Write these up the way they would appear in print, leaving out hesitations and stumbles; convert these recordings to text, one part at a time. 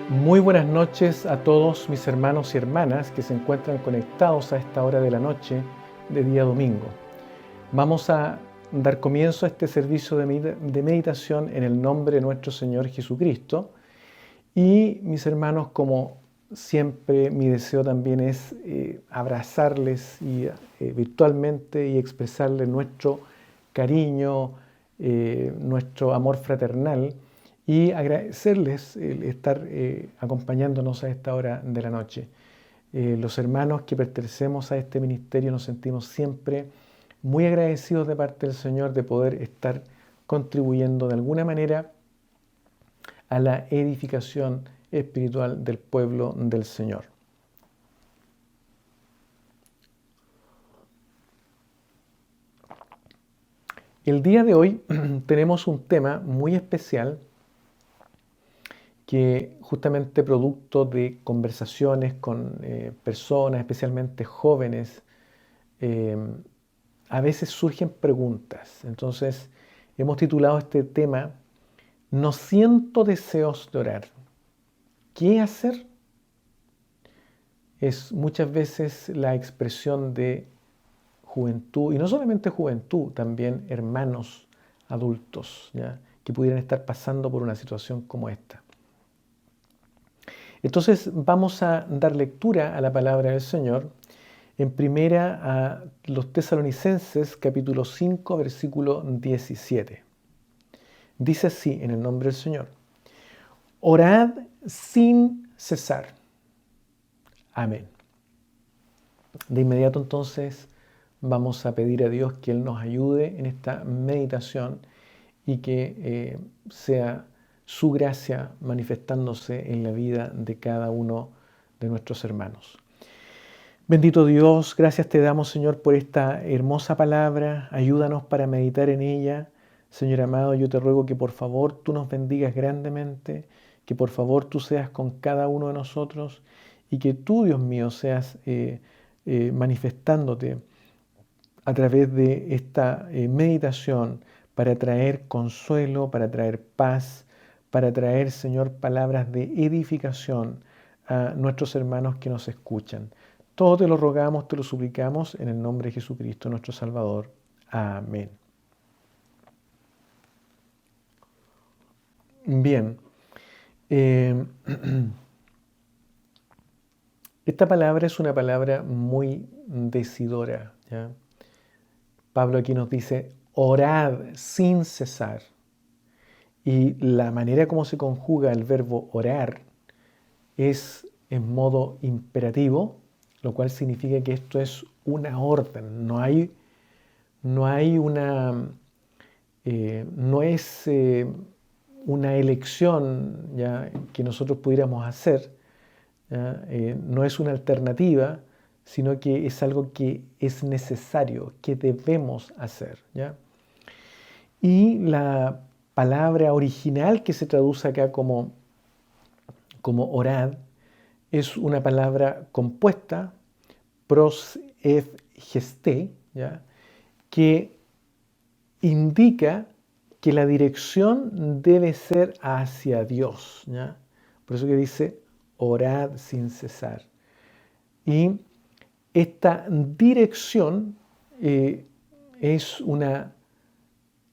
Muy buenas noches a todos mis hermanos y hermanas que se encuentran conectados a esta hora de la noche de día domingo. Vamos a dar comienzo a este servicio de meditación en el nombre de nuestro Señor Jesucristo. Y mis hermanos, como siempre, mi deseo también es abrazarles virtualmente y expresarles nuestro cariño, nuestro amor fraternal, y agradecerles el estar acompañándonos a esta hora de la noche. Los hermanos que pertenecemos a este ministerio nos sentimos siempre muy agradecidos de parte del Señor de poder estar contribuyendo de alguna manera a la edificación espiritual del pueblo del Señor. El día de hoy tenemos un tema muy especial que justamente producto de conversaciones con personas, especialmente jóvenes, a veces surgen preguntas. Entonces, hemos titulado este tema "No siento deseos de orar". ¿Qué hacer? Es muchas veces la expresión de juventud, y no solamente juventud, también hermanos adultos, ¿ya?, que pudieran estar pasando por una situación como esta. Entonces vamos a dar lectura a la palabra del Señor en primera a los Tesalonicenses capítulo 5 versículo 17. Dice así en el nombre del Señor: orad sin cesar. Amén. De inmediato entonces vamos a pedir a Dios que Él nos ayude en esta meditación y que sea su gracia manifestándose en la vida de cada uno de nuestros hermanos. Bendito Dios, gracias te damos, Señor, por esta hermosa palabra. Ayúdanos para meditar en ella. Señor amado, yo te ruego que por favor tú nos bendigas grandemente, que por favor tú seas con cada uno de nosotros y que tú, Dios mío, seas manifestándote a través de esta meditación para traer consuelo, para traer paz, para traer, Señor, palabras de edificación a nuestros hermanos que nos escuchan. Todo te lo rogamos, te lo suplicamos en el nombre de Jesucristo, nuestro Salvador. Amén. Bien. Esta palabra es una palabra muy decidora, ¿ya? Pablo aquí nos dice, orad sin cesar. Y la manera como se conjuga el verbo orar es en modo imperativo, lo cual significa que esto es una orden, no es una elección, ¿ya?, que nosotros pudiéramos hacer, no es una alternativa, sino que es algo que es necesario, que debemos hacer, ¿ya? Y la palabra original que se traduce acá como orad es una palabra compuesta, pros ef geste, ¿ya?, que indica que la dirección debe ser hacia Dios, ¿ya? Por eso que dice orad sin cesar. Y esta dirección es una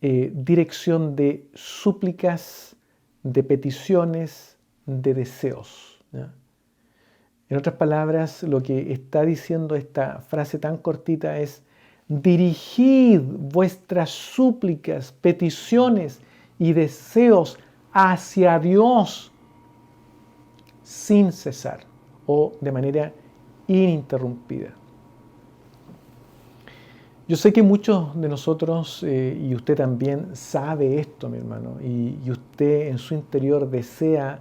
dirección de súplicas, de peticiones, de deseos, ¿ya? En otras palabras, lo que está diciendo esta frase tan cortita es: dirigid vuestras súplicas, peticiones y deseos hacia Dios sin cesar o de manera ininterrumpida. Yo sé que muchos de nosotros, y usted también, sabe esto, mi hermano, y usted en su interior desea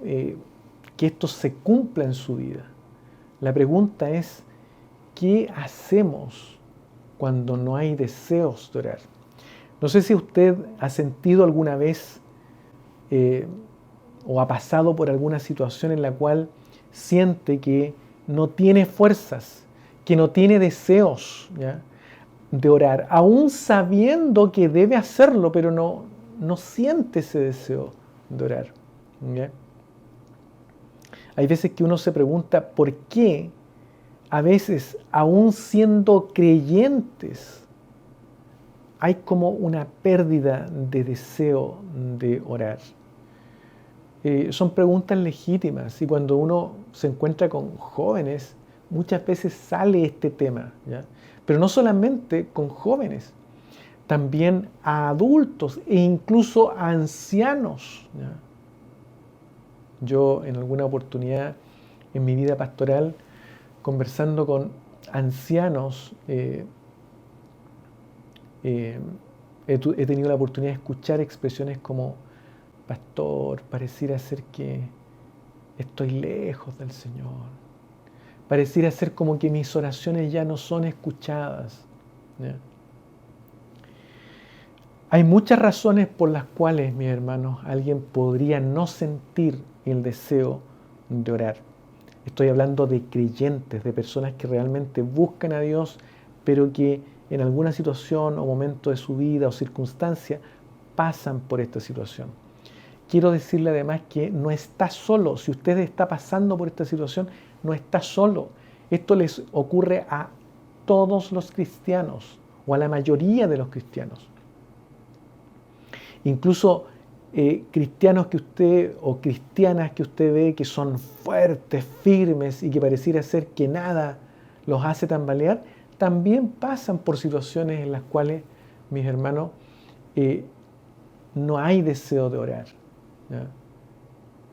que esto se cumpla en su vida. La pregunta es, ¿qué hacemos cuando no hay deseos de orar? No sé si usted ha sentido alguna vez o ha pasado por alguna situación en la cual siente que no tiene fuerzas, que no tiene deseos, ¿ya?, de orar, aún sabiendo que debe hacerlo, pero no siente ese deseo de orar, ¿ya? Hay veces que uno se pregunta por qué a veces, aún siendo creyentes, hay como una pérdida de deseo de orar. Son preguntas legítimas, y cuando uno se encuentra con jóvenes, muchas veces sale este tema, ¿ya? Pero no solamente con jóvenes, también a adultos e incluso a ancianos, ¿ya? Yo en alguna oportunidad en mi vida pastoral, conversando con ancianos, he tenido la oportunidad de escuchar expresiones como: pastor, pareciera ser que estoy lejos del Señor. Pareciera ser como que mis oraciones ya no son escuchadas, ¿ya? Hay muchas razones por las cuales, mis hermanos, alguien podría no sentir el deseo de orar. Estoy hablando de creyentes, de personas que realmente buscan a Dios, pero que en alguna situación o momento de su vida o circunstancia pasan por esta situación. Quiero decirle además que no está solo. Si usted está pasando por esta situación, no está solo. Esto les ocurre a todos los cristianos o a la mayoría de los cristianos. Incluso cristianos que usted o cristianas que usted ve que son fuertes, firmes y que pareciera ser que nada los hace tambalear, también pasan por situaciones en las cuales, mis hermanos, no hay deseo de orar, ¿ya?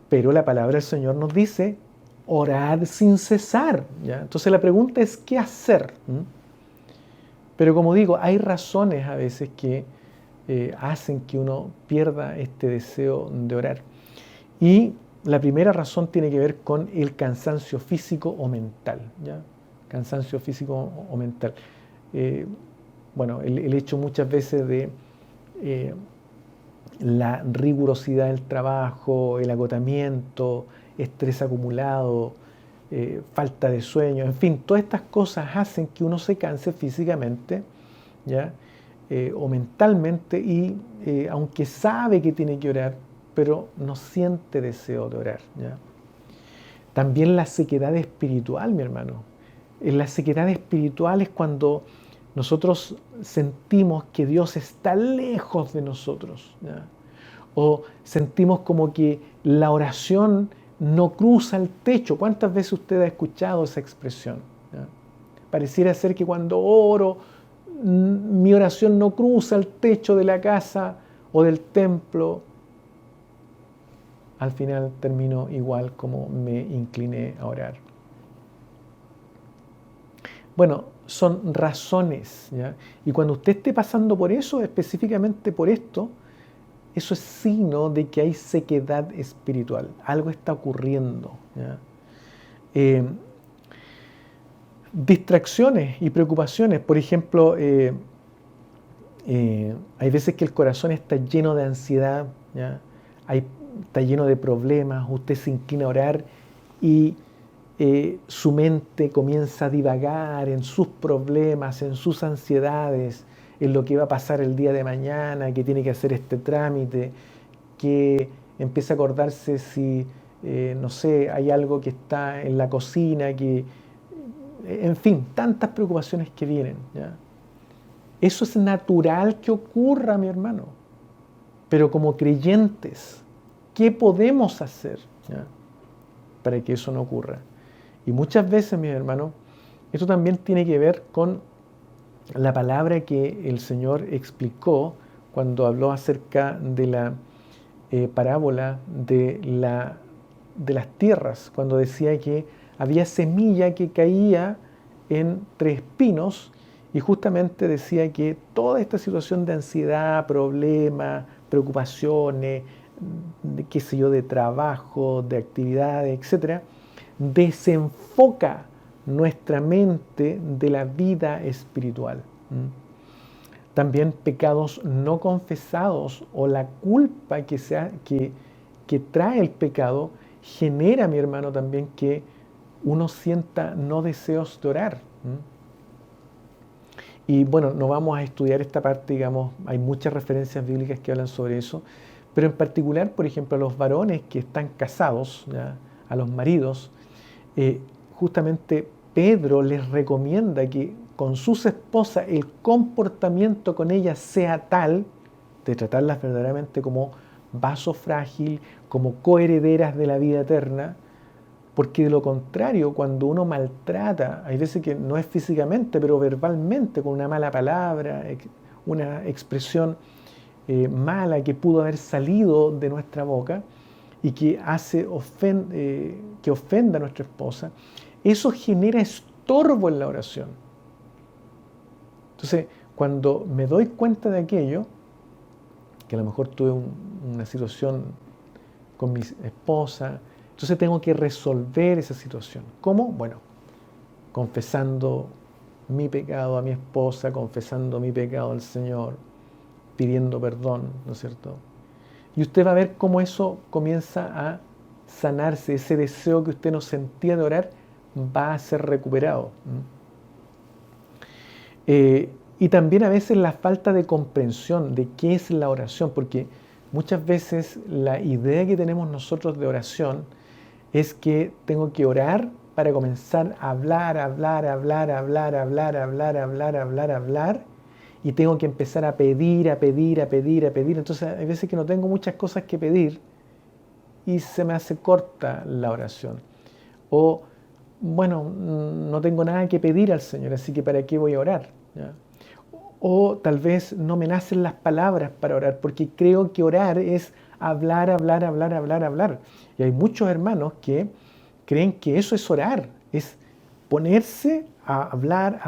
Pero la palabra del Señor nos dice: orad sin cesar, ¿ya? Entonces la pregunta es: ¿qué hacer? Pero como digo, hay razones a veces que hacen que uno pierda este deseo de orar. Y la primera razón tiene que ver con el cansancio físico o mental, ¿ya? Cansancio físico o mental. Bueno, el hecho muchas veces de la rigurosidad del trabajo, el agotamiento, estrés acumulado, falta de sueño, en fin, todas estas cosas hacen que uno se canse físicamente, ¿ya? O mentalmente, y aunque sabe que tiene que orar, pero no siente deseo de orar, ¿ya? También la sequedad espiritual, mi hermano. La sequedad espiritual es cuando nosotros sentimos que Dios está lejos de nosotros, ¿ya? O sentimos como que la oración no cruza el techo. ¿Cuántas veces usted ha escuchado esa expresión, ¿ya? Pareciera ser que cuando oro, mi oración no cruza el techo de la casa o del templo. Al final termino igual como me incliné a orar. Bueno, son razones, ¿ya? Y cuando usted esté pasando por eso, específicamente por esto, eso es signo de que hay sequedad espiritual. Algo está ocurriendo, ¿ya? Distracciones y preocupaciones. Por ejemplo, hay veces que el corazón está lleno de ansiedad, ¿ya? Está lleno de problemas. Usted se inclina a orar y su mente comienza a divagar en sus problemas, en sus ansiedades, en lo que va a pasar el día de mañana, que tiene que hacer este trámite, que empieza a acordarse si, no sé, hay algo que está en la cocina, en fin, tantas preocupaciones que vienen, ¿ya? Eso es natural que ocurra, mi hermano. Pero como creyentes, ¿qué podemos hacer, ¿ya?, para que eso no ocurra? Y muchas veces, mis hermanos, esto también tiene que ver con la palabra que el Señor explicó cuando habló acerca de la parábola de las tierras, cuando decía que había semilla que caía entre espinos, y justamente decía que toda esta situación de ansiedad, problemas, preocupaciones, qué sé yo, de trabajo, de actividades, etcétera, desenfoca nuestra mente de la vida espiritual. También pecados no confesados o la culpa que que trae el pecado genera, mi hermano, también que uno sienta no deseos de orar. Y bueno, no vamos a estudiar esta parte, digamos, hay muchas referencias bíblicas que hablan sobre eso, pero en particular, por ejemplo, a los varones que están casados, ¿ya? A los maridos, justamente Pedro les recomienda que con sus esposas el comportamiento con ellas sea tal de tratarlas verdaderamente como vaso frágil, como coherederas de la vida eterna, porque de lo contrario, cuando uno maltrata, hay veces que no es físicamente, pero verbalmente, con una mala palabra, una expresión mala que pudo haber salido de nuestra boca y que que ofenda a nuestra esposa, eso genera estorbo en la oración. Entonces, cuando me doy cuenta de aquello, que a lo mejor tuve una situación con mi esposa, entonces tengo que resolver esa situación. ¿Cómo? Bueno, confesando mi pecado a mi esposa, confesando mi pecado al Señor, pidiendo perdón, ¿no es cierto? Y usted va a ver cómo eso comienza a sanarse, ese deseo que usted no sentía de orar va a ser recuperado. Y también a veces la falta de comprensión de qué es la oración, porque muchas veces la idea que tenemos nosotros de oración es que tengo que orar para comenzar a hablar, y tengo que empezar a pedir. Entonces hay veces que no tengo muchas cosas que pedir y se me hace corta la oración. O, bueno, no tengo nada que pedir al Señor, así que ¿para qué voy a orar? ¿Ya? O tal vez no me nacen las palabras para orar, porque creo que orar es hablar. Y hay muchos hermanos que creen que eso es orar, es ponerse a hablar,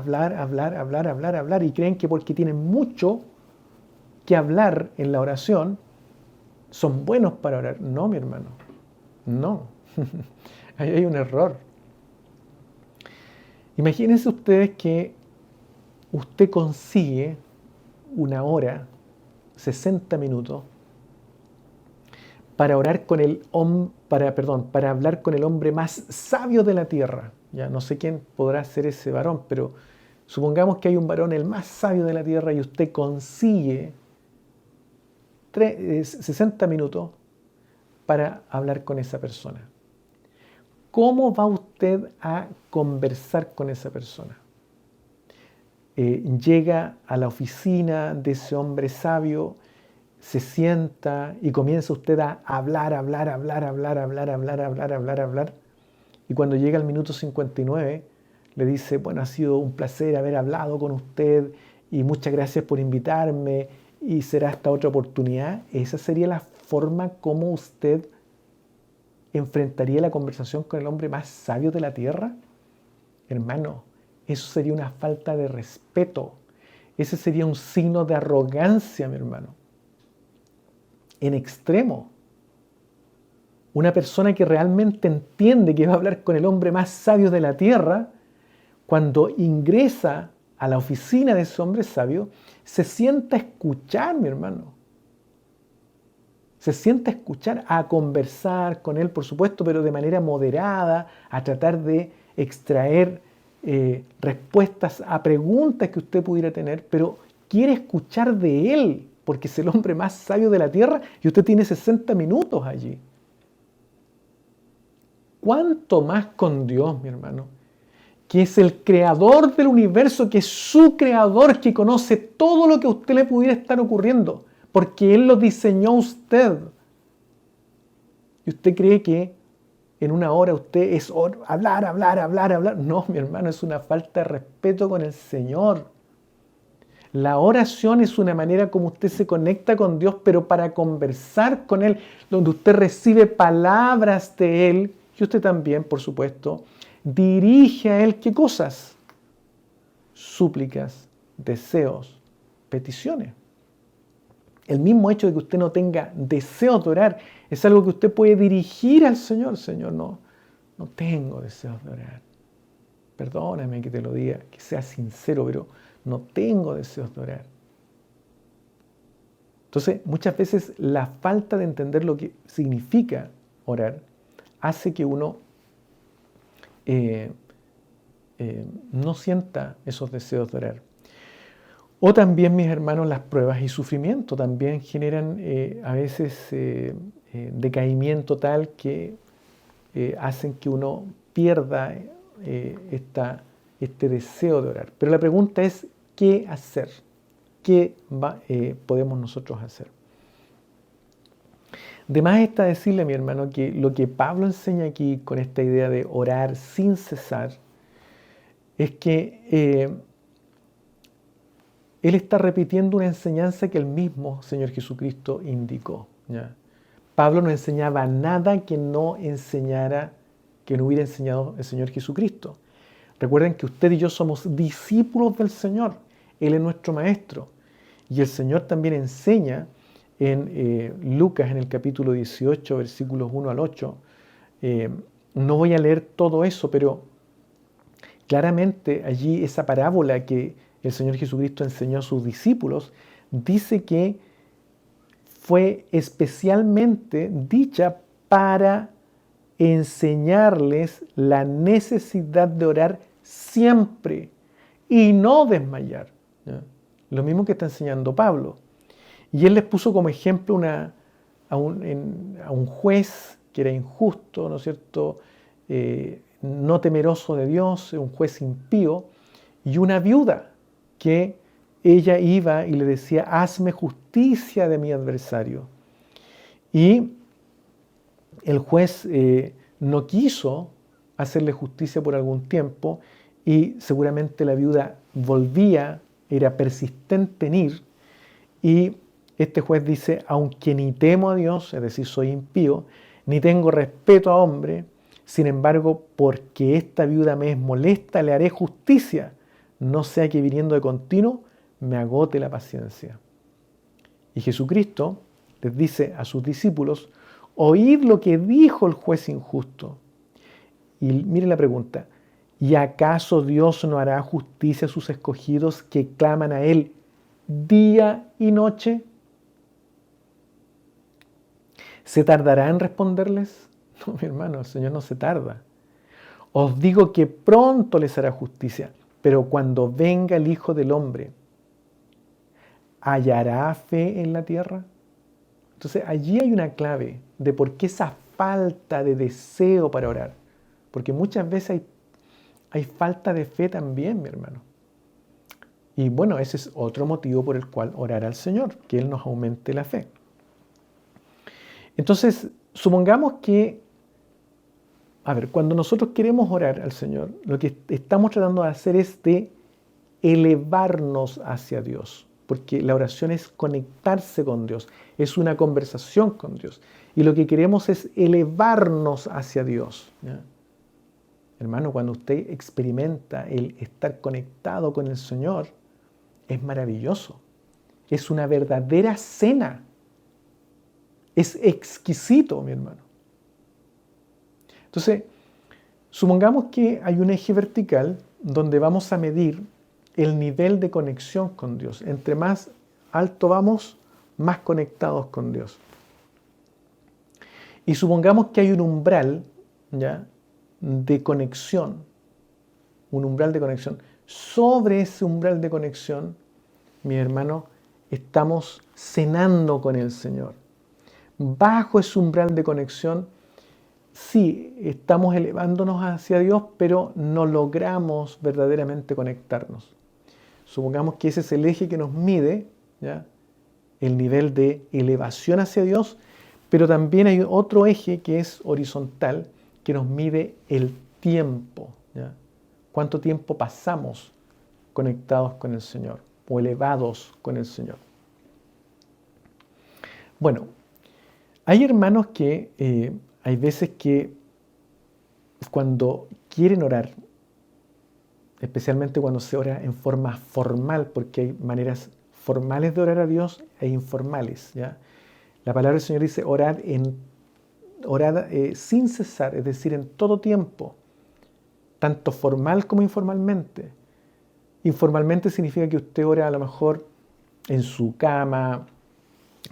y creen que porque tienen mucho que hablar en la oración, son buenos para orar. No, mi hermano, no. Ahí hay un error. Imagínense ustedes que usted consigue una hora, 60 minutos, para orar con para hablar con el hombre más sabio de la tierra. Ya no sé quién podrá ser ese varón, pero supongamos que hay un varón el más sabio de la tierra y usted consigue 60 minutos para hablar con esa persona. ¿Cómo va usted a conversar con esa persona? Llega a la oficina de ese hombre sabio, se sienta y comienza usted a hablar. Y cuando llega al minuto 59, le dice, bueno, ha sido un placer haber hablado con usted y muchas gracias por invitarme y será hasta otra oportunidad. ¿Esa sería la forma como usted enfrentaría la conversación con el hombre más sabio de la tierra? Hermano, eso sería una falta de respeto. Ese sería un signo de arrogancia, mi hermano. En extremo. Una persona que realmente entiende que va a hablar con el hombre más sabio de la tierra, cuando ingresa a la oficina de ese hombre sabio, se sienta a escuchar, mi hermano. Se sienta a escuchar, a conversar con él, por supuesto, pero de manera moderada, a tratar de extraer respuestas a preguntas que usted pudiera tener, pero quiere escuchar de él, porque es el hombre más sabio de la tierra y usted tiene 60 minutos allí. ¿Cuánto más con Dios, mi hermano? Que es el creador del universo, que es su creador, que conoce todo lo que a usted le pudiera estar ocurriendo, porque Él lo diseñó a usted. Y usted cree que en una hora usted es hablar. No, mi hermano, es una falta de respeto con el Señor. La oración es una manera como usted se conecta con Dios, pero para conversar con Él, donde usted recibe palabras de Él, y usted también, por supuesto, dirige a Él, ¿qué cosas? Súplicas, deseos, peticiones. El mismo hecho de que usted no tenga deseos de orar es algo que usted puede dirigir al Señor. Señor, no tengo deseos de orar. Perdóname que te lo diga, que sea sincero, pero no tengo deseos de orar. Entonces, muchas veces la falta de entender lo que significa orar hace que uno no sienta esos deseos de orar. O también, mis hermanos, las pruebas y sufrimiento también generan a veces decaimiento tal que hacen que uno pierda este deseo de orar. Pero la pregunta es, ¿qué hacer? ¿Qué podemos nosotros hacer? De más está decirle, mi hermano, que lo que Pablo enseña aquí con esta idea de orar sin cesar es que él está repitiendo una enseñanza que el mismo Señor Jesucristo indicó, ¿ya? Pablo no enseñaba nada que no hubiera enseñado el Señor Jesucristo. Recuerden que usted y yo somos discípulos del Señor. Él es nuestro maestro. Y el Señor también enseña en Lucas, en el capítulo 18, versículos 1 al 8. No voy a leer todo eso, pero claramente allí esa parábola que el Señor Jesucristo enseñó a sus discípulos dice que fue especialmente dicha para enseñarles la necesidad de orar siempre y no desmayar, ¿ya? Lo mismo que está enseñando Pablo. Y él les puso como ejemplo a un juez que era injusto, ¿no es cierto? No temeroso de Dios, un juez impío, y una viuda que ella iba y le decía, hazme justicia de mi adversario. Y el juez no quiso hacerle justicia por algún tiempo y seguramente la viuda era persistente en ir, y este juez dice, aunque ni temo a Dios, es decir, soy impío, ni tengo respeto a hombre, sin embargo, porque esta viuda me es molesta, le haré justicia, no sea que viniendo de continuo me agote la paciencia. Y Jesucristo les dice a sus discípulos, oíd lo que dijo el juez injusto. Y miren la pregunta, ¿y acaso Dios no hará justicia a sus escogidos que claman a Él día y noche? ¿Se tardará en responderles? No, mi hermano, el Señor no se tarda. Os digo que pronto les hará justicia, pero cuando venga el Hijo del Hombre, ¿hallará fe en la tierra? Entonces allí hay una clave de por qué esa falta de deseo para orar. Porque muchas veces hay falta de fe también, mi hermano. Y bueno, ese es otro motivo por el cual orar al Señor, que Él nos aumente la fe. Entonces, supongamos que, cuando nosotros queremos orar al Señor, lo que estamos tratando de hacer es de elevarnos hacia Dios, porque la oración es conectarse con Dios, es una conversación con Dios, y lo que queremos es elevarnos hacia Dios, ¿ya? Hermano, cuando usted experimenta el estar conectado con el Señor, es maravilloso, es una verdadera cena, es exquisito, mi hermano. Entonces, supongamos que hay un eje vertical donde vamos a medir el nivel de conexión con Dios. Entre más alto vamos, más conectados con Dios. Y supongamos que hay un umbral, ¿ya?, de conexión. Un umbral de conexión. Sobre ese umbral de conexión, mi hermano, estamos cenando con el Señor. Bajo ese umbral de conexión, sí, estamos elevándonos hacia Dios, pero no logramos verdaderamente conectarnos. Supongamos que ese es el eje que nos mide, ¿ya?, el nivel de elevación hacia Dios, pero también hay otro eje que es horizontal, que nos mide el tiempo, ¿ya? ¿Cuánto tiempo pasamos conectados con el Señor o elevados con el Señor? Bueno, hay hermanos que hay veces que cuando quieren orar, especialmente cuando se ora en forma formal, porque hay maneras formales de orar a Dios e informales, ¿ya? La palabra del Señor dice orad sin cesar, es decir, en todo tiempo, tanto formal como informalmente. Informalmente significa que usted ora a lo mejor en su cama,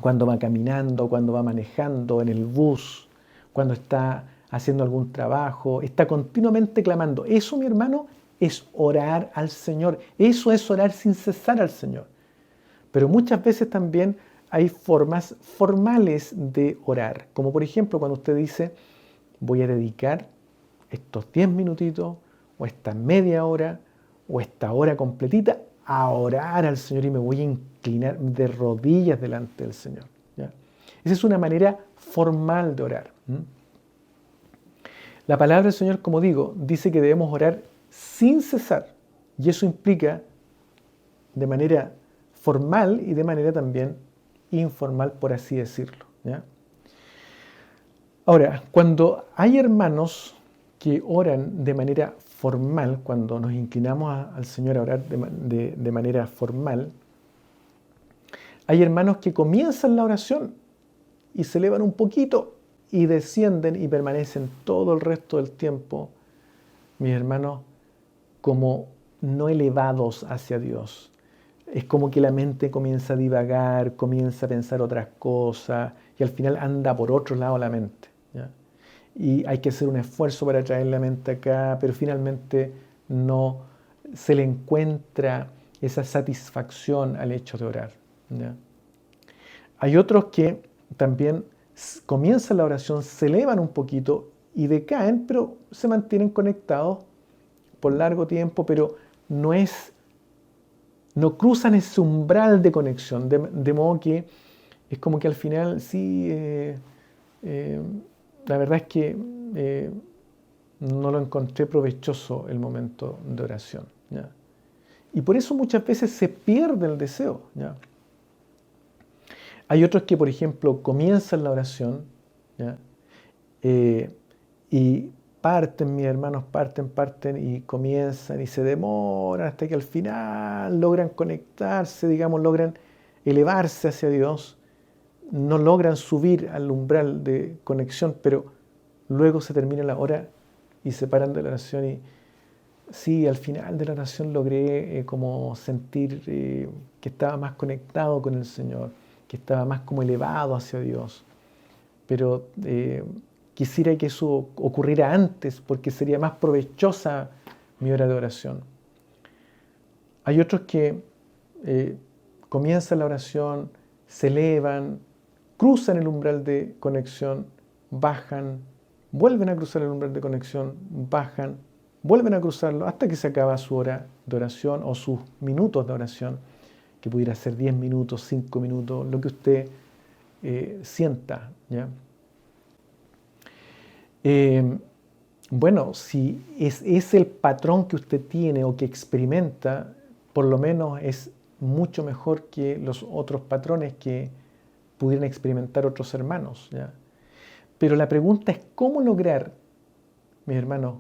cuando va caminando, cuando va manejando, en el bus, cuando está haciendo algún trabajo, está continuamente clamando. Eso, mi hermano, es orar al Señor. Eso es orar sin cesar al Señor. Pero muchas veces también hay formas formales de orar, como por ejemplo cuando usted dice, voy a dedicar estos 10 minutitos, o esta media hora, o esta hora completita a orar al Señor y me voy a inclinar de rodillas delante del Señor. ¿Ya? Esa es una manera formal de orar. La palabra del Señor, como digo, dice que debemos orar sin cesar, y eso implica de manera formal y de manera también informal, por así decirlo. ¿Ya? Ahora, cuando hay hermanos que oran de manera formal, cuando nos inclinamos al Señor a orar de manera formal, hay hermanos que comienzan la oración y se elevan un poquito y descienden y permanecen todo el resto del tiempo, mis hermanos, como no elevados hacia Dios. Es como que la mente comienza a divagar, comienza a pensar otras cosas y al final anda por otro lado la mente. ¿Ya? Y hay que hacer un esfuerzo para traer la mente acá, pero finalmente no se le encuentra esa satisfacción al hecho de orar. ¿Ya? Hay otros que también comienzan la oración, se elevan un poquito y decaen, pero se mantienen conectados por largo tiempo, pero no cruzan ese umbral de conexión, de modo que es como que al final sí, la verdad es que no lo encontré provechoso el momento de oración. ¿Ya? Y por eso muchas veces se pierde el deseo. ¿Ya? Hay otros que, por ejemplo, comienzan la oración, ¿ya? Y parten, mis hermanos, parten y comienzan y se demoran hasta que al final logran conectarse, digamos, logran elevarse hacia Dios, no logran subir al umbral de conexión, pero luego se termina la hora y se paran de la oración y sí, al final de la oración logré como sentir que estaba más conectado con el Señor, que estaba más como elevado hacia Dios. Pero quisiera que eso ocurriera antes porque sería más provechosa mi hora de oración. Hay otros que comienzan la oración, se elevan, cruzan el umbral de conexión, bajan, vuelven a cruzar el umbral de conexión, bajan, vuelven a cruzarlo hasta que se acaba su hora de oración o sus minutos de oración, que pudiera ser 10 minutos, 5 minutos, lo que usted sienta. ¿Ya? Bueno, si es el patrón que usted tiene o que experimenta, por lo menos es mucho mejor que los otros patrones que pudieran experimentar otros hermanos. ¿Ya? Pero la pregunta es cómo lograr, mis hermanos,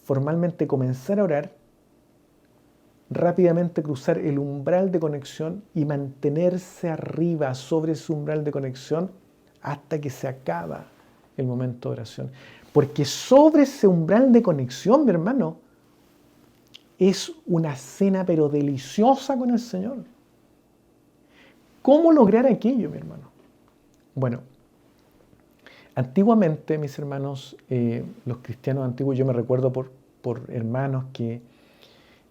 formalmente comenzar a orar, rápidamente cruzar el umbral de conexión y mantenerse arriba sobre ese umbral de conexión hasta que se acaba el momento de oración. Porque sobre ese umbral de conexión, mi hermano, es una cena pero deliciosa con el Señor. ¿Cómo lograr aquello, mi hermano? Bueno, antiguamente, mis hermanos, los cristianos antiguos, yo me recuerdo por hermanos que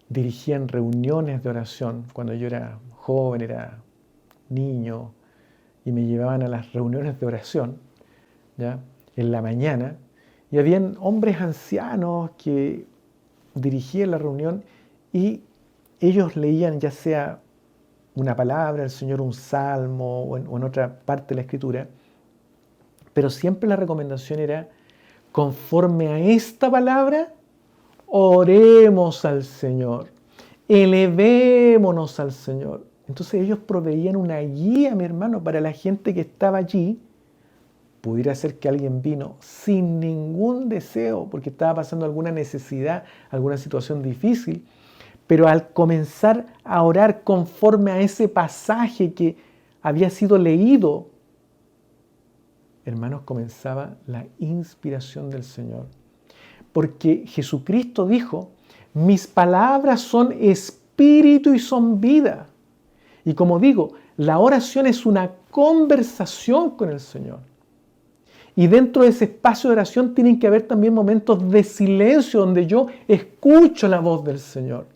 dirigían reuniones de oración cuando yo era joven, era niño, y me llevaban a las reuniones de oración, ¿ya? En la mañana, y habían hombres ancianos que dirigían la reunión y ellos leían ya sea una palabra del Señor, un salmo o en otra parte de la Escritura, pero siempre la recomendación era, conforme a esta palabra, oremos al Señor, elevémonos al Señor. Entonces ellos proveían una guía, mi hermano, para la gente que estaba allí. Pudiera ser que alguien vino sin ningún deseo, porque estaba pasando alguna necesidad, alguna situación difícil, pero al comenzar a orar conforme a ese pasaje que había sido leído, hermanos, comenzaba la inspiración del Señor. Porque Jesucristo dijo, mis palabras son espíritu y son vida. Y como digo, La oración es una conversación con el Señor. Y dentro de ese espacio de oración tienen que haber también momentos de silencio donde yo escucho la voz del Señor.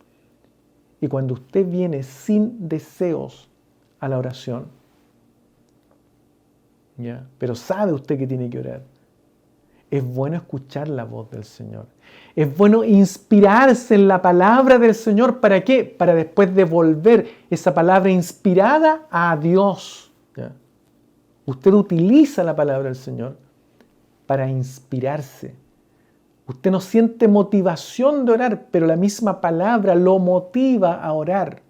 Y cuando usted viene sin deseos a la oración, ¿ya? Pero sabe usted que tiene que orar, es bueno escuchar la voz del Señor. Es bueno inspirarse en la palabra del Señor. ¿Para qué? Para después devolver esa palabra inspirada a Dios. ¿Ya? Usted utiliza la palabra del Señor para inspirarse. Usted no siente motivación de orar, pero la misma palabra lo motiva a orar.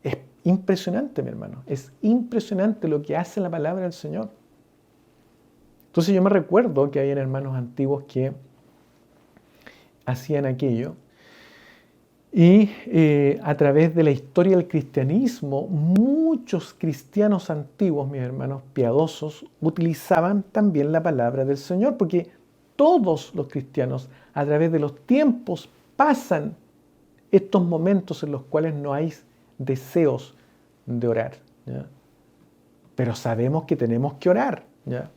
Es impresionante, mi hermano. Es impresionante lo que hace la palabra del Señor. Entonces yo me recuerdo que habían hermanos antiguos que hacían aquello y a través de la historia del cristianismo, muchos cristianos antiguos, mis hermanos piadosos, utilizaban también la palabra del Señor, porque todos los cristianos a través de los tiempos pasan estos momentos en los cuales no hay deseos de orar, ¿ya? Pero sabemos que tenemos que orar, ¿ya?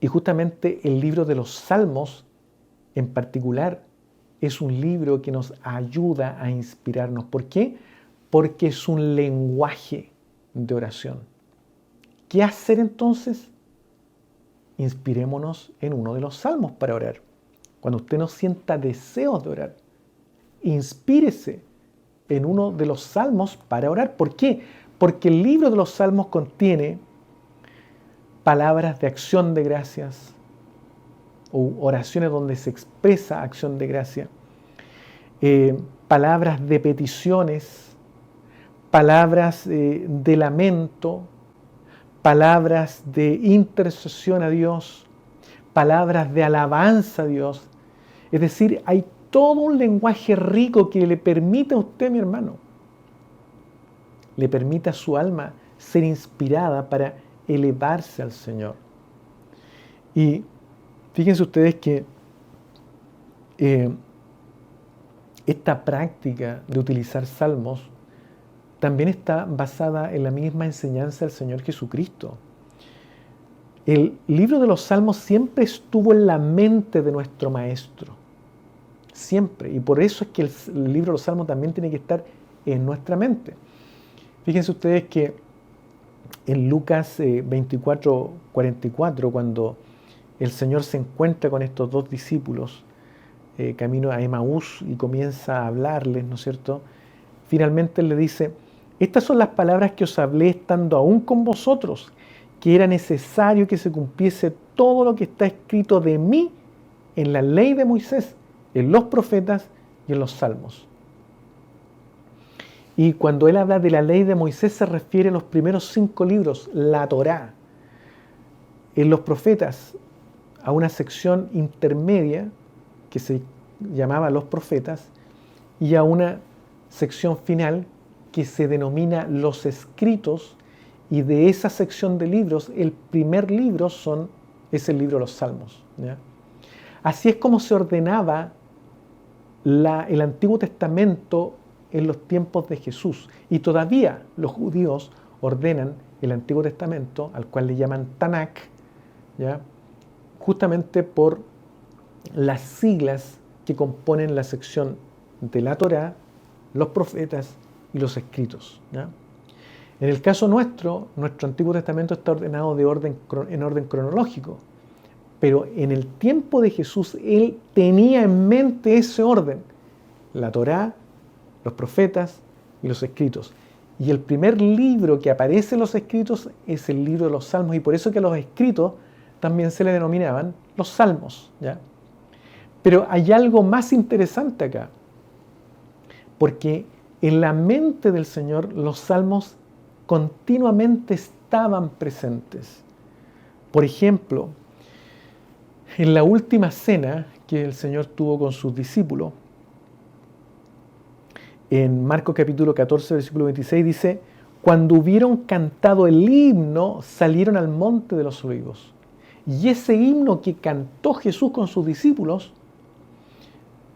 Y justamente el libro de los Salmos, en particular, es un libro que nos ayuda a inspirarnos. ¿Por qué? Porque es un lenguaje de oración. ¿Qué hacer entonces? Inspirémonos en uno de los salmos para orar. Cuando usted no sienta deseos de orar, inspírese en uno de los salmos para orar. ¿Por qué? Porque el libro de los salmos contiene palabras de acción de gracias o oraciones donde se expresa acción de gracia, palabras de peticiones, palabras de lamento, palabras de intercesión a Dios, palabras de alabanza a Dios. Es decir, hay todo un lenguaje rico que le permite a usted, mi hermano, le permite a su alma ser inspirada para elevarse al Señor. Y fíjense ustedes que esta práctica de utilizar salmos también está basada en la misma enseñanza del Señor Jesucristo. El libro de los Salmos siempre estuvo en la mente de nuestro Maestro. Siempre. Y por eso es que el libro de los Salmos también tiene que estar en nuestra mente. Fíjense ustedes que en Lucas 24:44, cuando el Señor se encuentra con estos dos discípulos camino a Emaús y comienza a hablarles, ¿no es cierto? Finalmente Él le dice: estas son las palabras que os hablé estando aún con vosotros, que era necesario que se cumpliese todo lo que está escrito de mí en la ley de Moisés, en los profetas y en los salmos. Y cuando Él habla de la ley de Moisés se refiere a los primeros 5 libros, la Torá. En los profetas, a una sección intermedia que se llamaba los profetas y a una sección final que se denomina los escritos, y de esa sección de libros, el primer libro es el libro de los Salmos, ¿ya? Así es como se ordenaba el Antiguo Testamento en los tiempos de Jesús. Y todavía los judíos ordenan el Antiguo Testamento, al cual le llaman Tanakh, ¿ya? Justamente por las siglas que componen la sección de la Torá, los profetas y los escritos, ¿ya? En el caso nuestro Antiguo Testamento está ordenado en orden cronológico, pero en el tiempo de Jesús Él tenía en mente ese orden: la Torá, los profetas y los escritos. Y el primer libro que aparece en los escritos es el libro de los Salmos, y por eso que a los escritos también se le denominaban los Salmos, ¿ya? Pero hay algo más interesante acá, porque en la mente del Señor los Salmos continuamente estaban presentes. Por ejemplo, en la última cena que el Señor tuvo con sus discípulos, en Marcos capítulo 14, versículo 26 dice: cuando hubieron cantado el himno, salieron al monte de los olivos. Y ese himno que cantó Jesús con sus discípulos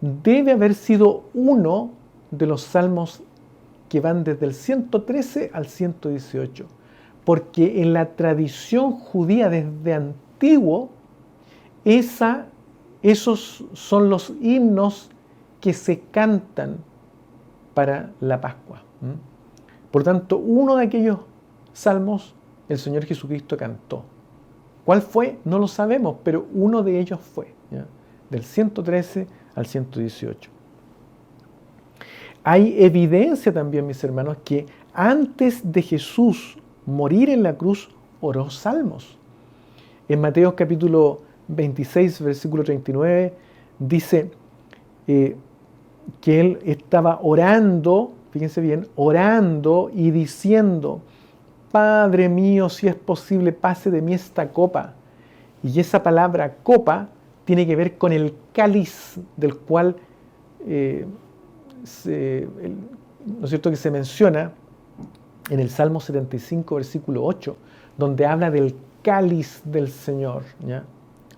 debe haber sido uno de los salmos que van desde el 113 al 118, porque en la tradición judía desde antiguo, esos son los himnos que se cantan para la Pascua. Por tanto, uno de aquellos salmos el Señor Jesucristo cantó. ¿Cuál fue? No lo sabemos, pero uno de ellos fue, ¿ya? Del 113 al 118. Hay evidencia también, mis hermanos, que antes de Jesús morir en la cruz, oró salmos. En Mateo capítulo 26, versículo 39, dice que él estaba orando, fíjense bien, orando y diciendo: Padre mío, si es posible, pase de mí esta copa. Y esa palabra copa tiene que ver con el cáliz del cual, ¿no es cierto?, que se menciona en el Salmo 75, versículo 8, donde habla del cáliz del Señor, ¿ya?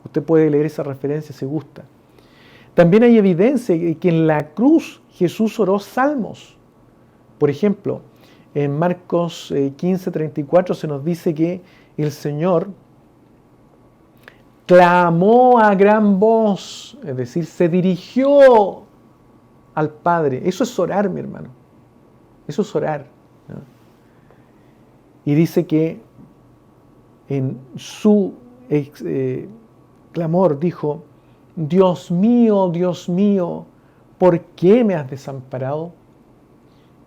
Usted puede leer esa referencia si gusta. También hay evidencia de que en la cruz Jesús oró salmos. Por ejemplo, en Marcos 15, 34 se nos dice que el Señor clamó a gran voz, es decir, se dirigió al Padre. Eso es orar, mi hermano. Eso es orar, ¿no? Y dice que en su clamor dijo: Dios mío, ¿por qué me has desamparado?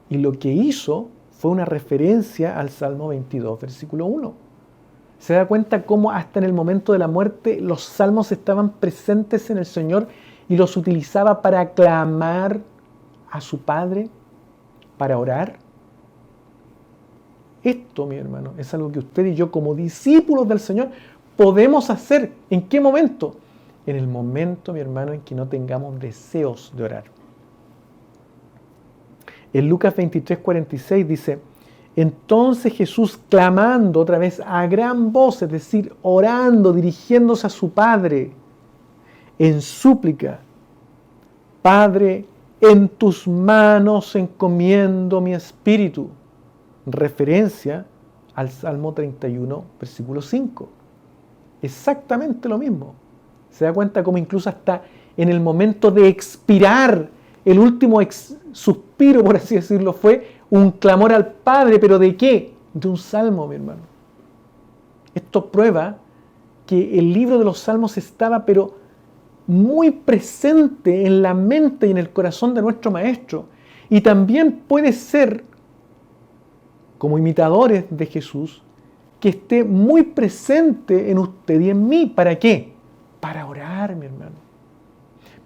Y lo que hizo fue una referencia al Salmo 22, versículo 1. Se da cuenta cómo hasta en el momento de la muerte los salmos estaban presentes en el Señor y los utilizaba para clamar a su Padre, para orar. Esto, mi hermano, es algo que usted y yo, como discípulos del Señor, podemos hacer. ¿En qué momento? En el momento, mi hermano, en que no tengamos deseos de orar. En Lucas 23, 46 dice: entonces Jesús, clamando otra vez a gran voz, es decir, orando, dirigiéndose a su Padre, en súplica: Padre, en tus manos encomiendo mi espíritu. Referencia al Salmo 31, versículo 5. Exactamente lo mismo. Se da cuenta cómo incluso hasta en el momento de expirar, el último suspiro, por así decirlo, fue un clamor al Padre. ¿Pero de qué? De un salmo, mi hermano. Esto prueba que el libro de los salmos estaba, pero muy presente en la mente y en el corazón de nuestro Maestro. Y también puede ser, como imitadores de Jesús, que esté muy presente en usted y en mí. ¿Para qué? Para orar, mi hermano.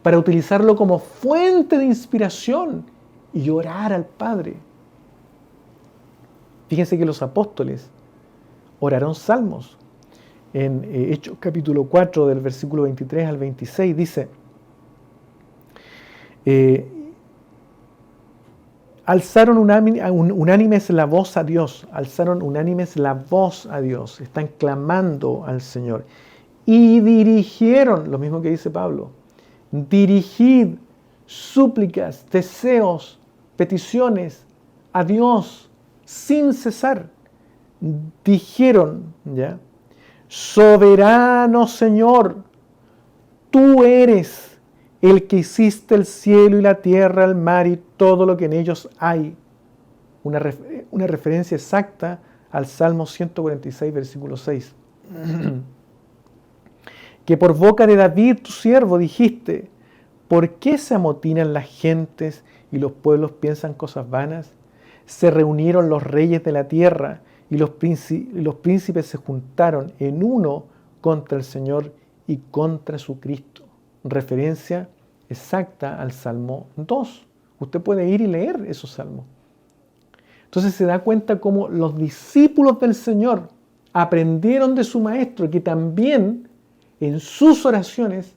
Para utilizarlo como fuente de inspiración y orar al Padre. Fíjense que los apóstoles oraron salmos. En Hechos capítulo 4, del versículo 23 al 26, dice: alzaron unánimes la voz a Dios. Alzaron unánimes la voz a Dios. Están clamando al Señor. Y dirigieron, lo mismo que dice Pablo, dirigid súplicas, deseos, peticiones a Dios sin cesar. Dijeron, ¿ya? Soberano Señor, tú eres el que hiciste el cielo y la tierra, el mar y todo lo que en ellos hay. Una referencia exacta al Salmo 146, versículo 6. Que por boca de David, tu siervo, dijiste: ¿por qué se amotinan las gentes y los pueblos piensan cosas vanas? Se reunieron los reyes de la tierra y los príncipes se juntaron en uno contra el Señor y contra su Cristo. Referencia exacta al Salmo 2. Usted puede ir y leer esos salmos. Entonces se da cuenta cómo los discípulos del Señor aprendieron de su Maestro, que también en sus oraciones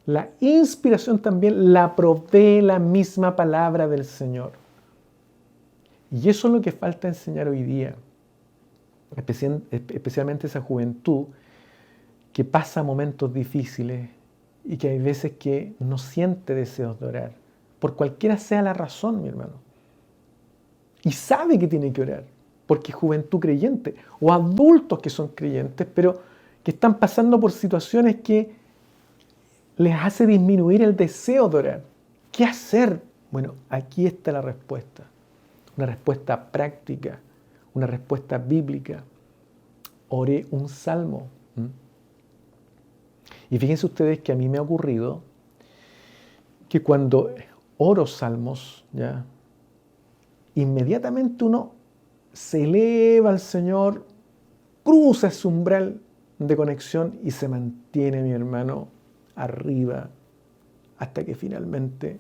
la inspiración también la provee la misma palabra del Señor. Y eso es lo que falta enseñar hoy día, especialmente esa juventud que pasa momentos difíciles y que hay veces que no siente deseos de orar, por cualquiera sea la razón, mi hermano. y sabe que tiene que orar, porque es juventud creyente, o adultos que son creyentes, pero que están pasando por situaciones que les hace disminuir el deseo de orar. ¿Qué hacer? Bueno, aquí está la respuesta. Una respuesta práctica, una respuesta bíblica. Ore un salmo. Y fíjense ustedes que a mí me ha ocurrido que cuando oro salmos, ¿ya?, inmediatamente uno se eleva al Señor, cruza ese umbral de conexión y se mantiene, mi hermano, arriba hasta que finalmente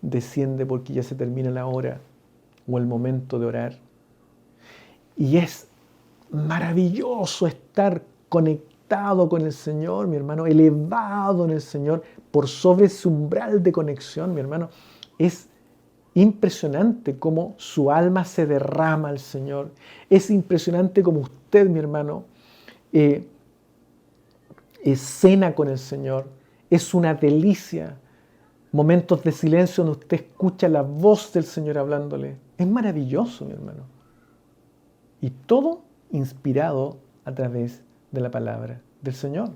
desciende porque ya se termina la hora o el momento de orar. Y es maravilloso estar conectado con el Señor, mi hermano, elevado en el Señor por sobre ese umbral de conexión, mi hermano. Es impresionante cómo su alma se derrama al Señor. Es impresionante cómo usted, mi hermano, cena con el Señor. Es una delicia. Momentos de silencio donde usted escucha la voz del Señor hablándole. Es maravilloso, mi hermano. Y todo inspirado a través de la palabra del Señor.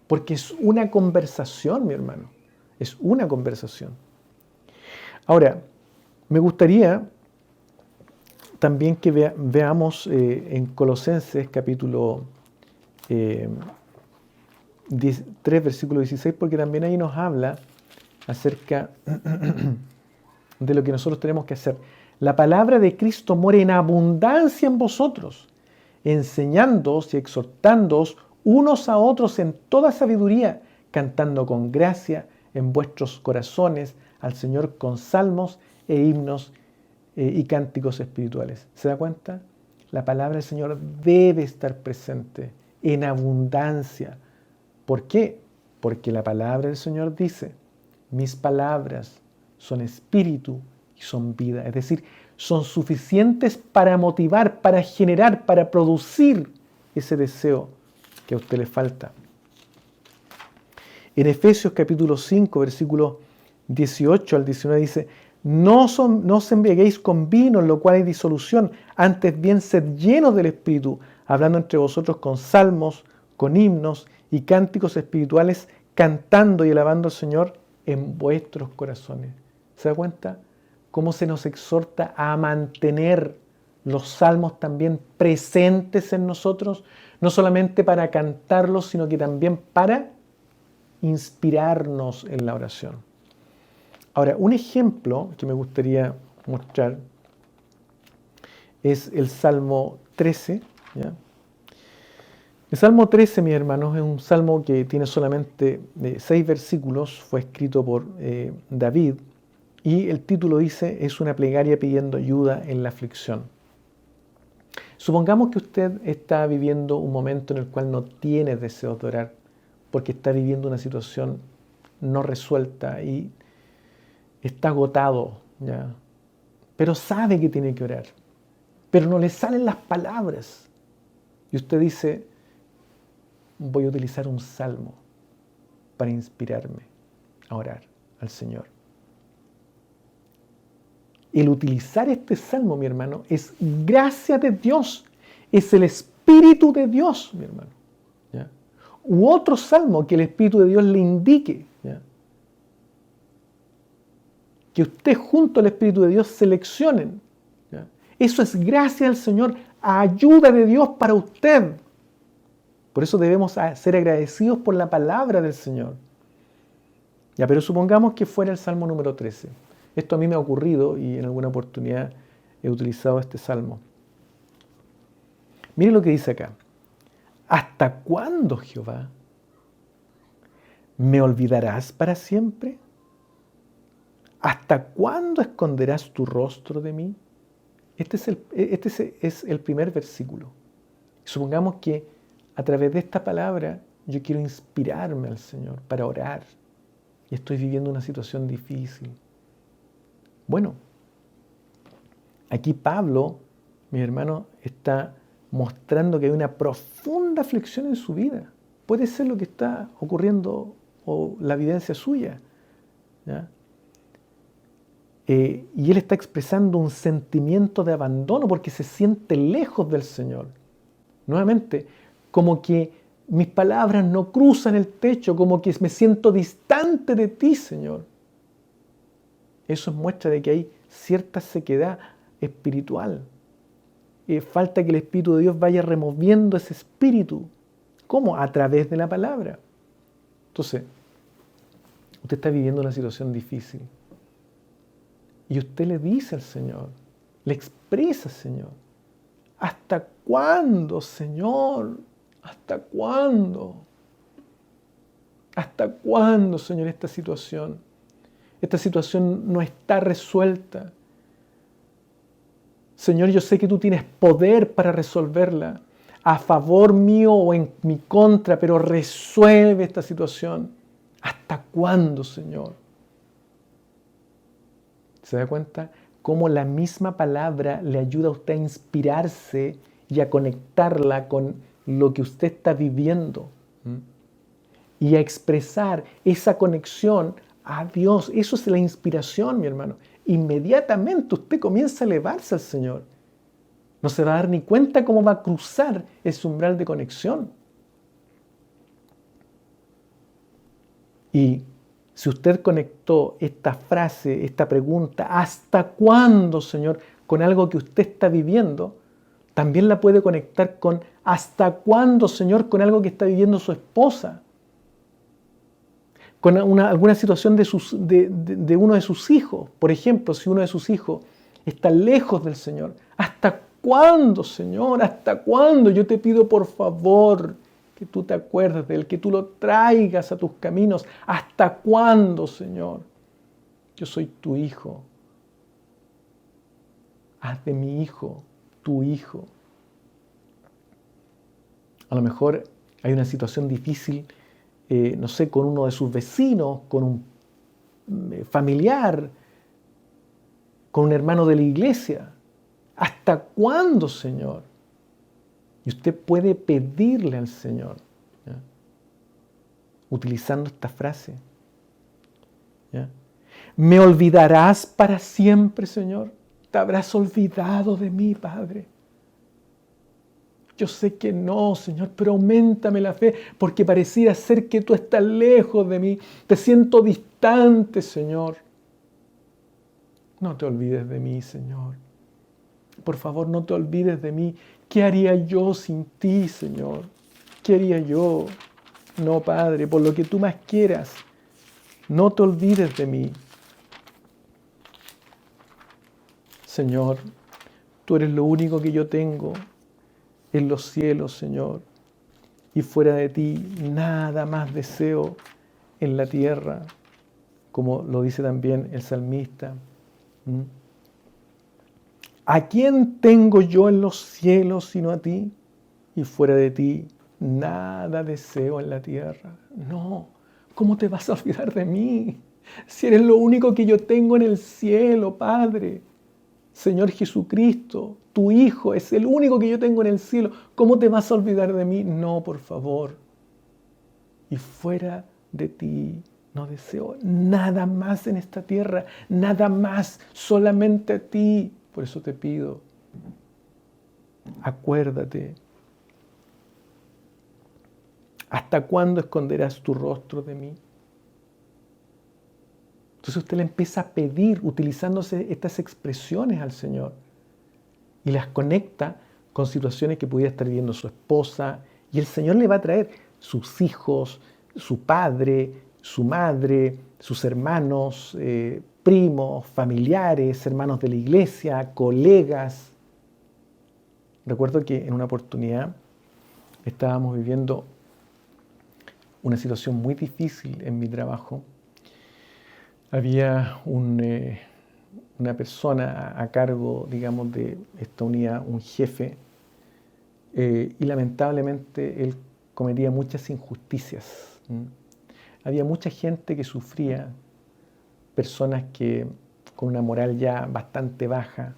Porque es una conversación, mi hermano. Es una conversación. Ahora, me gustaría también que veamos en Colosenses capítulo 3, versículo 16, porque también ahí nos habla acerca de lo que nosotros tenemos que hacer. La palabra de Cristo mora en abundancia en vosotros, enseñándoos y exhortándoos unos a otros en toda sabiduría, cantando con gracia en vuestros corazones al Señor con salmos e himnos y cánticos espirituales. ¿Se da cuenta? La palabra del Señor debe estar presente en abundancia. ¿Por qué? Porque la palabra del Señor dice: mis palabras son espíritu y son vida. Es decir, son suficientes para motivar, para generar, para producir ese deseo que a usted le falta. En Efesios capítulo 5, versículos 18 al 19 dice: no os embriaguéis con vino, en lo cual hay disolución, antes bien sed llenos del Espíritu, hablando entre vosotros con salmos, con himnos y cánticos espirituales, cantando y alabando al Señor en vuestros corazones. ¿Se da cuenta? Cómo se nos exhorta a mantener los salmos también presentes en nosotros, no solamente para cantarlos, sino que también para inspirarnos en la oración. Ahora, un ejemplo que me gustaría mostrar es el Salmo 13. ¿Ya? El Salmo 13, mis hermanos, es un salmo que tiene solamente 6 versículos, fue escrito por David, y el título dice: es una plegaria pidiendo ayuda en la aflicción. Supongamos que usted está viviendo un momento en el cual no tiene deseos de orar, porque está viviendo una situación no resuelta y está agotado, ¿ya? Pero sabe que tiene que orar, pero no le salen las palabras. Y usted dice: voy a utilizar un salmo para inspirarme a orar al Señor. El utilizar este salmo, mi hermano, es gracia de Dios, es el Espíritu de Dios, mi hermano. ¿Ya? U otro salmo que el Espíritu de Dios le indique, ¿ya?, que usted junto al Espíritu de Dios seleccionen. ¿Ya? Eso es gracia del Señor, ayuda de Dios para usted. Por eso debemos ser agradecidos por la palabra del Señor. Ya, pero supongamos que fuera el Salmo número 13. Esto a mí me ha ocurrido y en alguna oportunidad he utilizado este salmo. Mire lo que dice acá. ¿Hasta cuándo, Jehová? ¿Me olvidarás para siempre? ¿Hasta cuándo esconderás tu rostro de mí? Este es el primer versículo. Supongamos que a través de esta palabra yo quiero inspirarme al Señor para orar y estoy viviendo una situación difícil. Bueno, aquí Pablo, mi hermano, está mostrando que hay una profunda aflicción en su vida. Puede ser lo que está ocurriendo o la evidencia suya, ¿ya? y él está expresando un sentimiento de abandono porque se siente lejos del Señor. Nuevamente, como que mis palabras no cruzan el techo, como que me siento distante de ti, Señor. Eso es muestra de que hay cierta sequedad espiritual. Falta que el Espíritu de Dios vaya removiendo ese espíritu. ¿Cómo? A través de la palabra. Entonces, usted está viviendo una situación difícil. Y usted le dice al Señor, le expresa al Señor, ¿hasta cuándo, Señor? ¿Hasta cuándo? ¿Hasta cuándo, Señor, esta situación? Esta situación no está resuelta. Señor, yo sé que tú tienes poder para resolverla, a favor mío o en mi contra, pero resuelve esta situación. ¿Hasta cuándo, Señor? ¿Se da cuenta? Cómo la misma palabra le ayuda a usted a inspirarse y a conectarla con lo que usted está viviendo. Y a expresar esa conexión a Dios. Eso es la inspiración, mi hermano. Inmediatamente usted comienza a elevarse al Señor. No se va a dar ni cuenta cómo va a cruzar ese umbral de conexión. Y si usted conectó esta frase, esta pregunta, ¿hasta cuándo, Señor?, con algo que usted está viviendo, también la puede conectar con ¿hasta cuándo, Señor?, con algo que está viviendo su esposa, con alguna situación de uno de sus hijos. Por ejemplo, si uno de sus hijos está lejos del Señor, ¿hasta cuándo, Señor? ¿Hasta cuándo? Yo te pido, por favor, que tú te acuerdes de él, que tú lo traigas a tus caminos. ¿Hasta cuándo, Señor? Yo soy tu hijo. Haz de mi hijo tu hijo. A lo mejor hay una situación difícil, no sé, con uno de sus vecinos, con un familiar, con un hermano de la iglesia. ¿Hasta cuándo, Señor? Y usted puede pedirle al Señor, ¿ya?, utilizando esta frase, ¿ya? ¿Me olvidarás para siempre, Señor? ¿Te habrás olvidado de mí, Padre? Yo sé que no, Señor, pero auméntame la fe, porque pareciera ser que tú estás lejos de mí. Te siento distante, Señor. No te olvides de mí, Señor. Por favor, no te olvides de mí. ¿Qué haría yo sin ti, Señor? ¿Qué haría yo? No, Padre, por lo que tú más quieras, no te olvides de mí. Señor, tú eres lo único que yo tengo en los cielos, Señor, y fuera de ti nada más deseo en la tierra, como lo dice también el salmista. ¿A quién tengo yo en los cielos sino a ti? Y fuera de ti nada deseo en la tierra. No, ¿cómo te vas a olvidar de mí? Si eres lo único que yo tengo en el cielo, Padre. Señor Jesucristo, tu Hijo es el único que yo tengo en el cielo. ¿Cómo te vas a olvidar de mí? No, por favor. Y fuera de ti no deseo nada más en esta tierra, nada más, solamente a ti. Por eso te pido, acuérdate. ¿Hasta cuándo esconderás tu rostro de mí? Entonces usted le empieza a pedir utilizándose estas expresiones al Señor y las conecta con situaciones que pudiera estar viviendo su esposa, y el Señor le va a traer sus hijos, su padre, su madre, sus hermanos, primos, familiares, hermanos de la iglesia, colegas. Recuerdo que en una oportunidad estábamos viviendo una situación muy difícil en mi trabajo. Había una persona a cargo, digamos, de esta unidad, un jefe, y lamentablemente él cometía muchas injusticias. Había mucha gente que sufría, personas que con una moral ya bastante baja,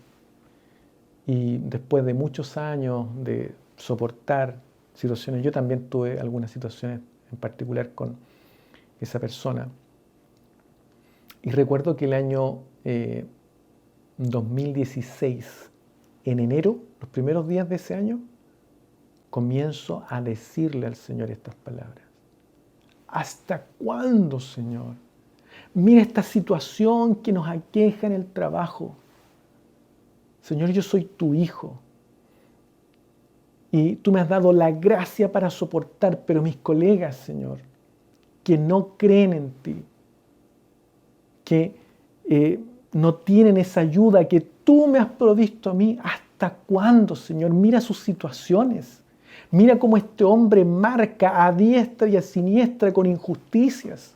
y después de muchos años de soportar situaciones, yo también tuve algunas situaciones en particular con esa persona. Y recuerdo que el año 2016, en enero, los primeros días de ese año, comienzo a decirle al Señor estas palabras. ¿Hasta cuándo, Señor? Mira esta situación que nos aqueja en el trabajo. Señor, yo soy tu hijo. Y tú me has dado la gracia para soportar, pero mis colegas, Señor, que no creen en ti, que no tienen esa ayuda que tú me has provisto a mí, ¿hasta cuándo, Señor? Mira sus situaciones. Mira cómo este hombre marca a diestra y a siniestra con injusticias.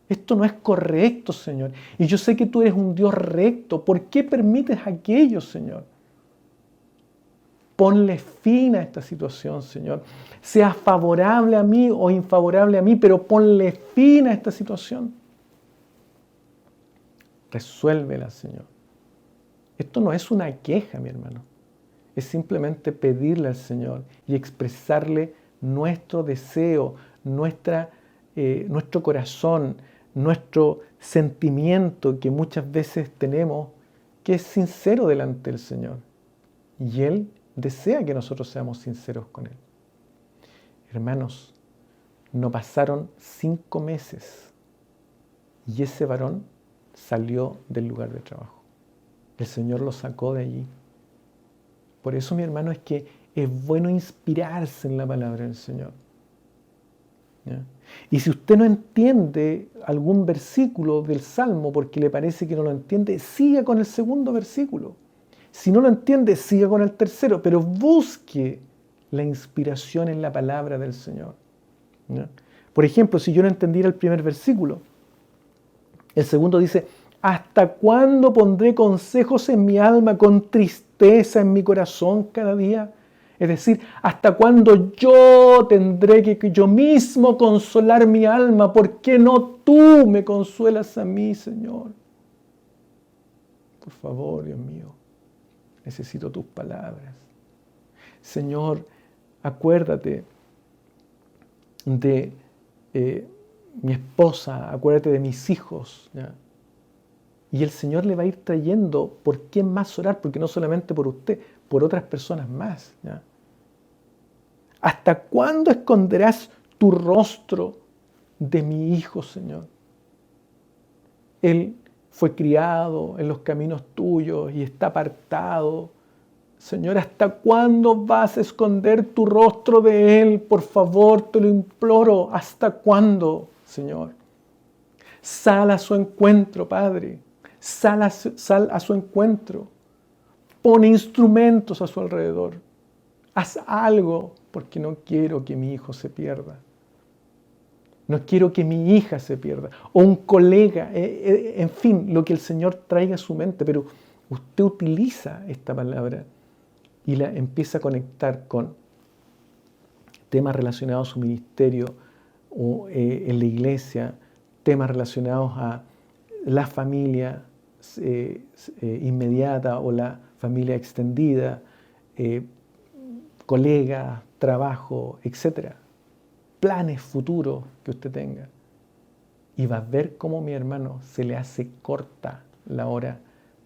Esto no es correcto, Señor. Y yo sé que tú eres un Dios recto. ¿Por qué permites aquello, Señor? Ponle fin a esta situación, Señor. Sea favorable a mí o infavorable a mí, pero ponle fin a esta situación. Resuélvela, Señor. Esto no es una queja, mi hermano. Es simplemente pedirle al Señor y expresarle nuestro deseo, nuestro corazón, nuestro sentimiento que muchas veces tenemos, que es sincero delante del Señor. Y Él desea que nosotros seamos sinceros con Él. Hermanos, no pasaron 5 meses y ese varón salió del lugar de trabajo. El Señor lo sacó de allí. Por eso, mi hermano, es que es bueno inspirarse en la palabra del Señor. ¿Ya? Y si usted no entiende algún versículo del Salmo porque le parece que no lo entiende, siga con el segundo versículo. Si no lo entiende, siga con el tercero, pero busque la inspiración en la palabra del Señor. ¿Ya? Por ejemplo, si yo no entendiera el primer versículo, el segundo dice, ¿hasta cuándo pondré consejos en mi alma con tristeza en mi corazón cada día? Es decir, ¿hasta cuándo yo tendré que yo mismo consolar mi alma? ¿Por qué no tú me consuelas a mí, Señor? Por favor, Dios mío, necesito tus palabras. Señor, acuérdate de mi esposa, acuérdate de mis hijos, ¿ya? Y el Señor le va a ir trayendo por quién más orar, porque no solamente por usted, por otras personas más, ¿ya? ¿Hasta cuándo esconderás tu rostro de mi hijo, Señor? Él fue criado en los caminos tuyos y está apartado. Señor, ¿hasta cuándo vas a esconder tu rostro de él? Por favor, te lo imploro. ¿Hasta cuándo, Señor? Sal a su encuentro, Padre. Sal a su encuentro. Pon instrumentos a su alrededor. Haz algo, porque no quiero que mi hijo se pierda. No quiero que mi hija se pierda. O un colega, en fin, lo que el Señor traiga a su mente. Pero usted utiliza esta palabra y la empieza a conectar con temas relacionados a su ministerio o en la iglesia, temas relacionados a la familia inmediata o la familia extendida, colegas, trabajo, etc. Planes futuros que usted tenga. Y va a ver cómo, mi hermano, se le hace corta la hora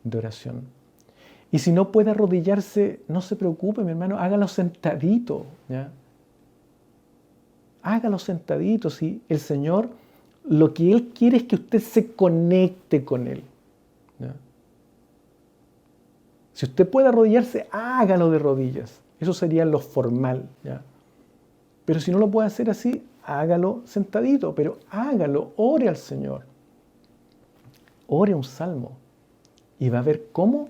de oración. Y si no puede arrodillarse, no se preocupe, mi hermano, hágalo sentadito, ¿ya? Hágalo sentadito. Si el Señor, lo que Él quiere es que usted se conecte con Él, ¿ya? Si usted puede arrodillarse, hágalo de rodillas. Eso sería lo formal, ¿ya? Pero si no lo puede hacer así, hágalo sentadito, pero hágalo, ore al Señor. Ore un salmo y va a ver cómo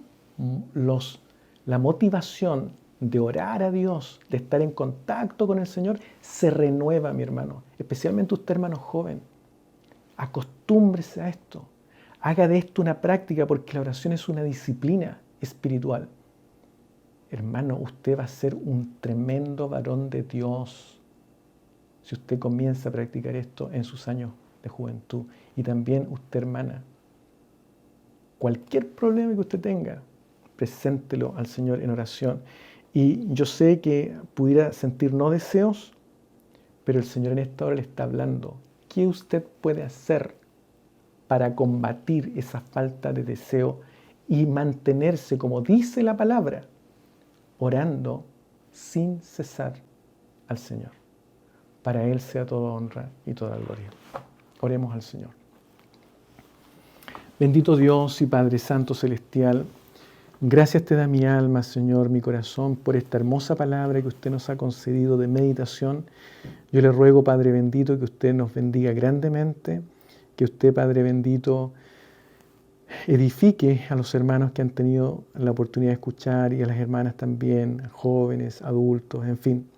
la motivación de orar a Dios, de estar en contacto con el Señor, se renueva, mi hermano. Especialmente usted, hermano joven. Acostúmbrese a esto. Haga de esto una práctica porque la oración es una disciplina espiritual. Hermano, usted va a ser un tremendo varón de Dios si usted comienza a practicar esto en sus años de juventud. Y también usted, hermana, cualquier problema que usted tenga, preséntelo al Señor en oración. Y yo sé que pudiera sentir no deseos, pero el Señor en esta hora le está hablando. ¿Qué usted puede hacer para combatir esa falta de deseo y mantenerse, como dice la palabra, orando sin cesar al Señor. Para Él sea toda honra y toda gloria. Oremos al Señor. Bendito Dios y Padre Santo Celestial, gracias te da mi alma, Señor, mi corazón, por esta hermosa palabra que usted nos ha concedido de meditación. Yo le ruego, Padre bendito, que usted nos bendiga grandemente, que usted, Padre bendito, edifique a los hermanos que han tenido la oportunidad de escuchar y a las hermanas también, jóvenes, adultos, en fin.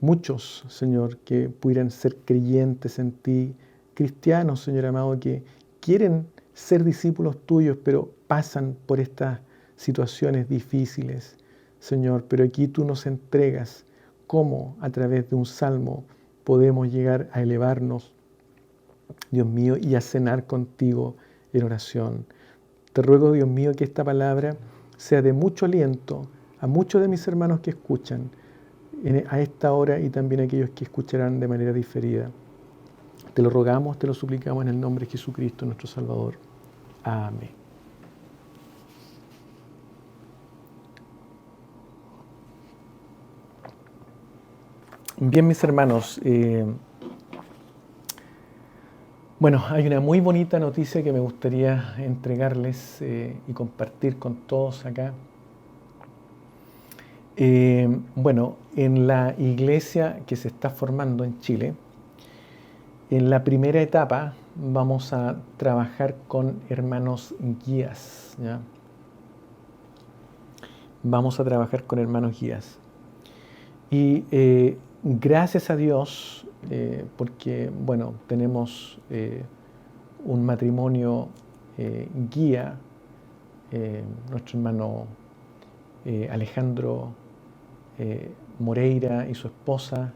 Muchos, Señor, que pudieran ser creyentes en ti, cristianos, Señor amado, que quieren ser discípulos tuyos, pero pasan por estas situaciones difíciles, Señor. Pero aquí tú nos entregas cómo a través de un salmo podemos llegar a elevarnos, Dios mío, y a cenar contigo en oración. Te ruego, Dios mío, que esta palabra sea de mucho aliento a muchos de mis hermanos que escuchan a esta hora y también a aquellos que escucharán de manera diferida. Te lo rogamos, te lo suplicamos en el nombre de Jesucristo, nuestro Salvador. Amén. Bien, mis hermanos, bueno, hay una muy bonita noticia que me gustaría entregarles y compartir con todos acá. Bueno, en la iglesia que se está formando en Chile, en la primera etapa vamos a trabajar con hermanos guías, ¿ya? Vamos a trabajar con hermanos guías. Y gracias a Dios, porque, bueno, tenemos un matrimonio guía, nuestro hermano Alejandro Moreira y su esposa,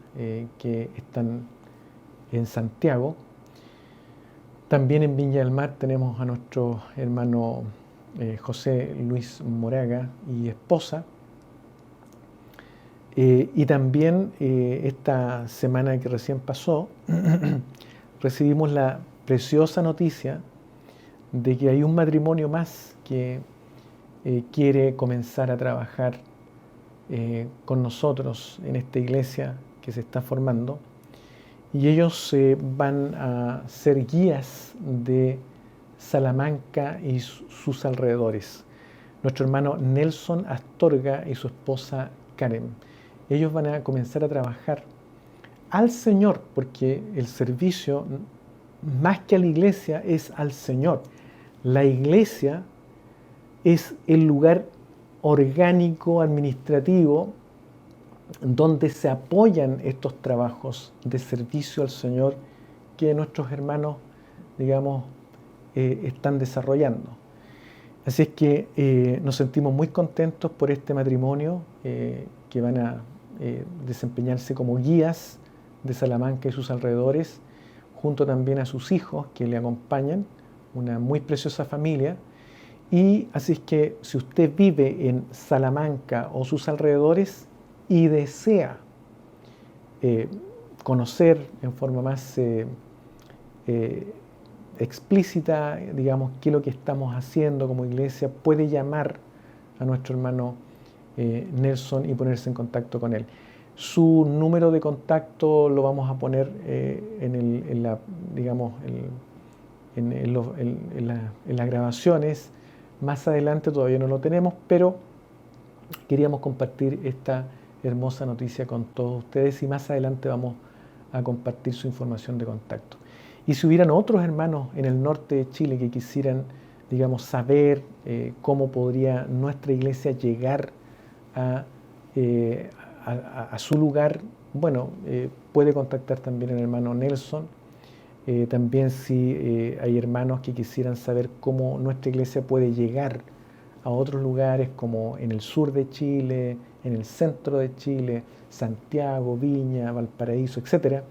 que están en Santiago. También en Viña del Mar tenemos a nuestro hermano José Luis Moraga y esposa. Y también esta semana que recién pasó, recibimos la preciosa noticia de que hay un matrimonio más que quiere comenzar a trabajar con nosotros en esta iglesia que se está formando. Y ellos van a ser guías de Salamanca y sus alrededores. Nuestro hermano Nelson Astorga y su esposa Karen. Ellos van a comenzar a trabajar al Señor, porque el servicio, más que a la iglesia, es al Señor. La iglesia es el lugar orgánico, administrativo, donde se apoyan estos trabajos de servicio al Señor que nuestros hermanos, digamos, están desarrollando. Así es que nos sentimos muy contentos por este matrimonio que van a desempeñarse como guías de Salamanca y sus alrededores, junto también a sus hijos que le acompañan, una muy preciosa familia. Y así es que si usted vive en Salamanca o sus alrededores y desea conocer en forma más explícita, digamos, qué es lo que estamos haciendo como iglesia, puede llamar a nuestro hermano Nelson y ponerse en contacto con él. Su número de contacto lo vamos a poner en las grabaciones. Más adelante todavía no lo tenemos, pero queríamos compartir esta hermosa noticia con todos ustedes y más adelante vamos a compartir su información de contacto. Y si hubieran otros hermanos en el norte de Chile que quisieran, digamos, saber cómo podría nuestra iglesia llegar a su lugar, bueno, puede contactar también al hermano Nelson. También si hay hermanos que quisieran saber cómo nuestra iglesia puede llegar a otros lugares como en el sur de Chile, en el centro de Chile, Santiago, Viña, Valparaíso, etc.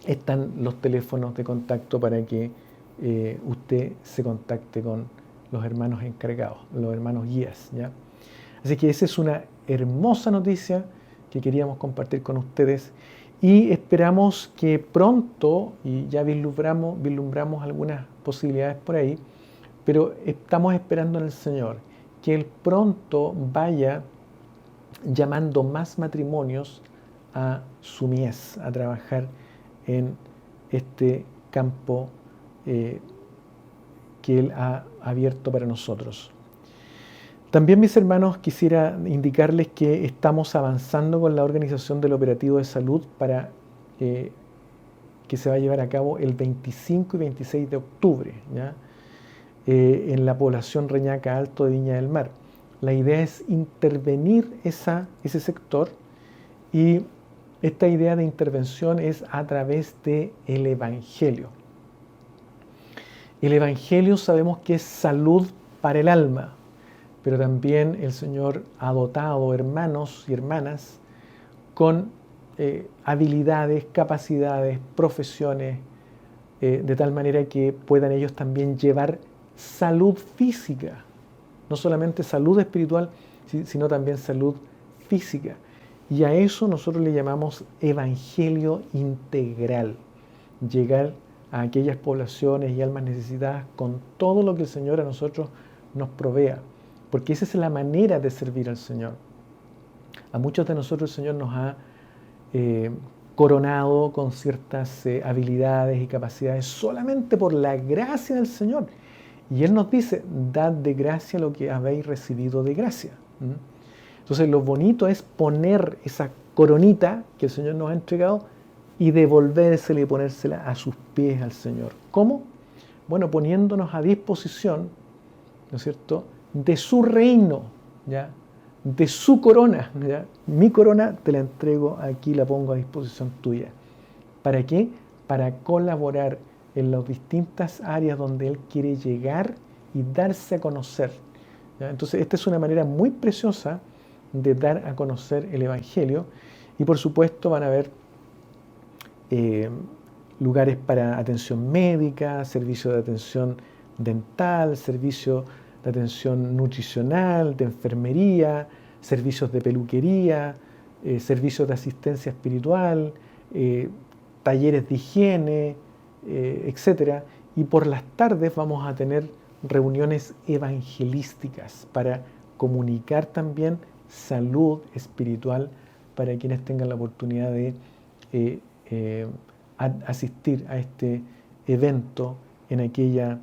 Están los teléfonos de contacto para que usted se contacte con los hermanos encargados, los hermanos guías, ¿ya? Así que esa es una hermosa noticia que queríamos compartir con ustedes y esperamos que pronto, y ya vislumbramos algunas posibilidades por ahí, pero estamos esperando en el Señor que Él pronto vaya llamando más matrimonios a su mies, a trabajar en este campo que Él ha abierto para nosotros. También, mis hermanos, quisiera indicarles que estamos avanzando con la organización del operativo de salud para que se va a llevar a cabo el 25 y 26 de octubre, ¿ya? En la población Reñaca Alto de Viña del Mar. La idea es intervenir ese sector, y esta idea de intervención es a través del Evangelio. El Evangelio sabemos que es salud para el alma, pero también el Señor ha dotado hermanos y hermanas con habilidades, capacidades, profesiones, de tal manera que puedan ellos también llevar salud física, no solamente salud espiritual, sino también salud física. Y a eso nosotros le llamamos evangelio integral, llegar a aquellas poblaciones y almas necesitadas con todo lo que el Señor a nosotros nos provea, porque esa es la manera de servir al Señor. A muchos de nosotros el Señor nos ha coronado con ciertas habilidades y capacidades solamente por la gracia del Señor. Y Él nos dice, dad de gracia lo que habéis recibido de gracia. Entonces lo bonito es poner esa coronita que el Señor nos ha entregado y devolvérsela y ponérsela a sus pies al Señor. ¿Cómo? Bueno, poniéndonos a disposición, ¿no es cierto?, de su reino, ¿ya?, de su corona, ¿ya? Mi corona te la entrego aquí, la pongo a disposición tuya. ¿Para qué? Para colaborar en las distintas áreas donde Él quiere llegar y darse a conocer, ¿ya? Entonces, esta es una manera muy preciosa de dar a conocer el Evangelio, y por supuesto van a haber lugares para atención médica, servicio de atención dental, servicio de atención nutricional, de enfermería, servicios de peluquería, servicios de asistencia espiritual, talleres de higiene, etc. Y por las tardes vamos a tener reuniones evangelísticas para comunicar también salud espiritual para quienes tengan la oportunidad de asistir a este evento en aquel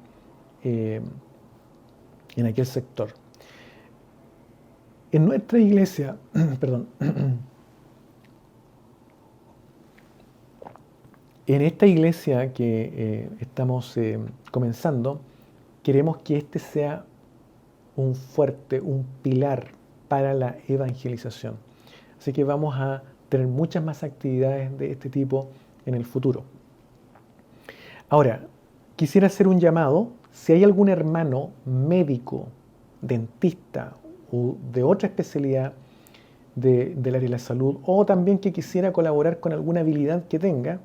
sector. En nuestra iglesia, perdón, en esta iglesia que estamos comenzando, queremos que este sea un fuerte, un pilar para la evangelización. Así que vamos a tener muchas más actividades de este tipo en el futuro. Ahora, quisiera hacer un llamado. Si hay algún hermano médico, dentista o de otra especialidad del área de la salud, o también que quisiera colaborar con alguna habilidad que tenga,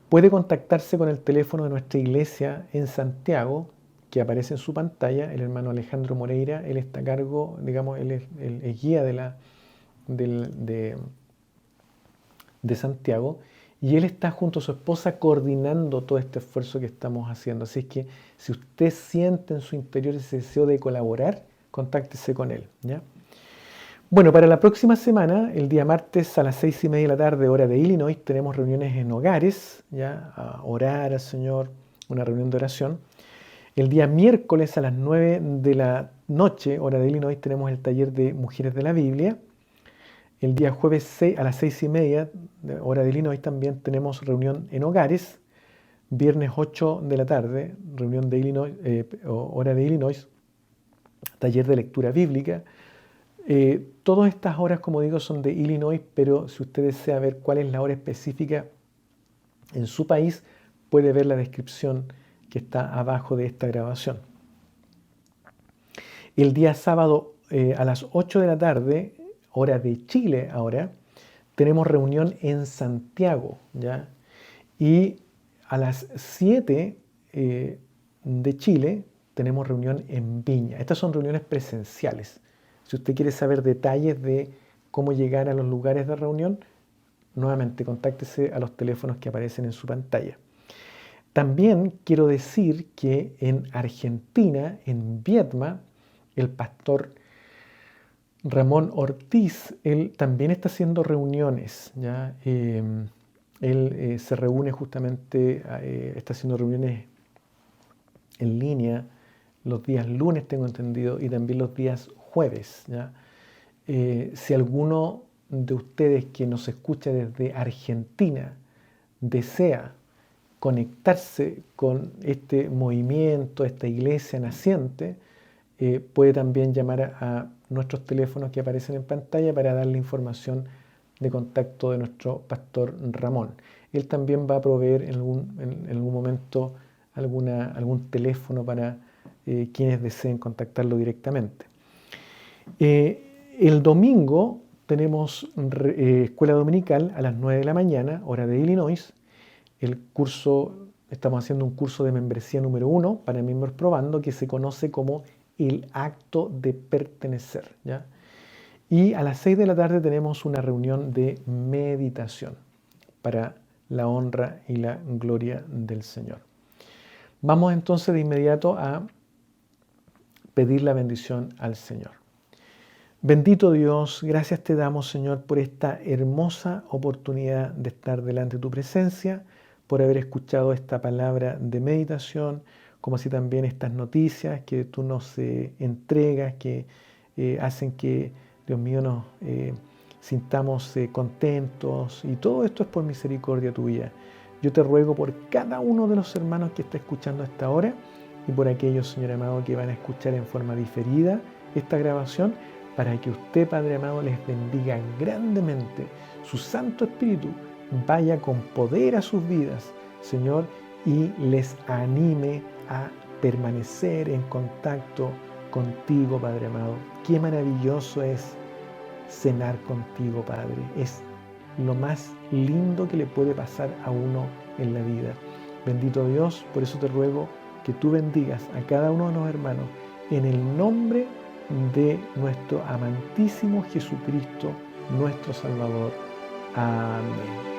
puede contactarse con el teléfono de nuestra iglesia en Santiago, que aparece en su pantalla, el hermano Alejandro Moreira. Él está a cargo, digamos, él es el guía de Santiago, y él está junto a su esposa coordinando todo este esfuerzo que estamos haciendo. Así es que si usted siente en su interior ese deseo de colaborar, contáctese con él, ¿ya? Bueno, para la próxima semana, el día martes a las 6:30 de la tarde, hora de Illinois, tenemos reuniones en hogares, ¿ya?, a orar al Señor, una reunión de oración. El día miércoles a las 9 de la noche, hora de Illinois, tenemos el taller de Mujeres de la Biblia. El día jueves a las 6:30, hora de Illinois, también tenemos reunión en hogares. Viernes 8 de la tarde, reunión de Illinois, hora de Illinois, taller de lectura bíblica. Todas estas horas, como digo, son de Illinois, pero si usted desea ver cuál es la hora específica en su país, puede ver la descripción que está abajo de esta grabación. El día sábado a las 8 de la tarde, hora de Chile ahora, tenemos reunión en Santiago, ¿ya? Y a las 7 de Chile tenemos reunión en Viña. Estas son reuniones presenciales. Si usted quiere saber detalles de cómo llegar a los lugares de reunión, nuevamente contáctese a los teléfonos que aparecen en su pantalla. También quiero decir que en Argentina, en Viedma, el pastor Ramón Ortiz, él también está haciendo reuniones, ¿ya? Él se reúne justamente, está haciendo reuniones en línea los días lunes, tengo entendido, y también los días jueves, ¿ya? Si alguno de ustedes que nos escucha desde Argentina desea conectarse con este movimiento, esta iglesia naciente, puede también llamar a nuestros teléfonos que aparecen en pantalla para darle información de contacto de nuestro pastor Ramón. Él también va a proveer en algún momento algún teléfono para quienes deseen contactarlo directamente. El domingo tenemos escuela dominical a las 9 de la mañana, hora de Illinois. Estamos haciendo un curso de membresía número 1 para miembros probando que se conoce como el acto de pertenecer, ¿ya? Y a las 6 de la tarde tenemos una reunión de meditación para la honra y la gloria del Señor. Vamos entonces de inmediato a pedir la bendición al Señor. Bendito Dios, gracias te damos, Señor, por esta hermosa oportunidad de estar delante de tu presencia, por haber escuchado esta palabra de meditación, como así también estas noticias que tú nos entregas, que hacen que, Dios mío, nos sintamos contentos, y todo esto es por misericordia tuya. Yo te ruego por cada uno de los hermanos que está escuchando a esta hora y por aquellos, Señor amado, que van a escuchar en forma diferida esta grabación, para que usted, Padre amado, les bendiga grandemente. Su Santo Espíritu vaya con poder a sus vidas, Señor, y les anime a permanecer en contacto contigo, Padre amado. Qué maravilloso es cenar contigo, Padre. Es lo más lindo que le puede pasar a uno en la vida. Bendito Dios, por eso te ruego que tú bendigas a cada uno de los hermanos en el nombre de nuestro amantísimo Jesucristo, nuestro Salvador. Amén.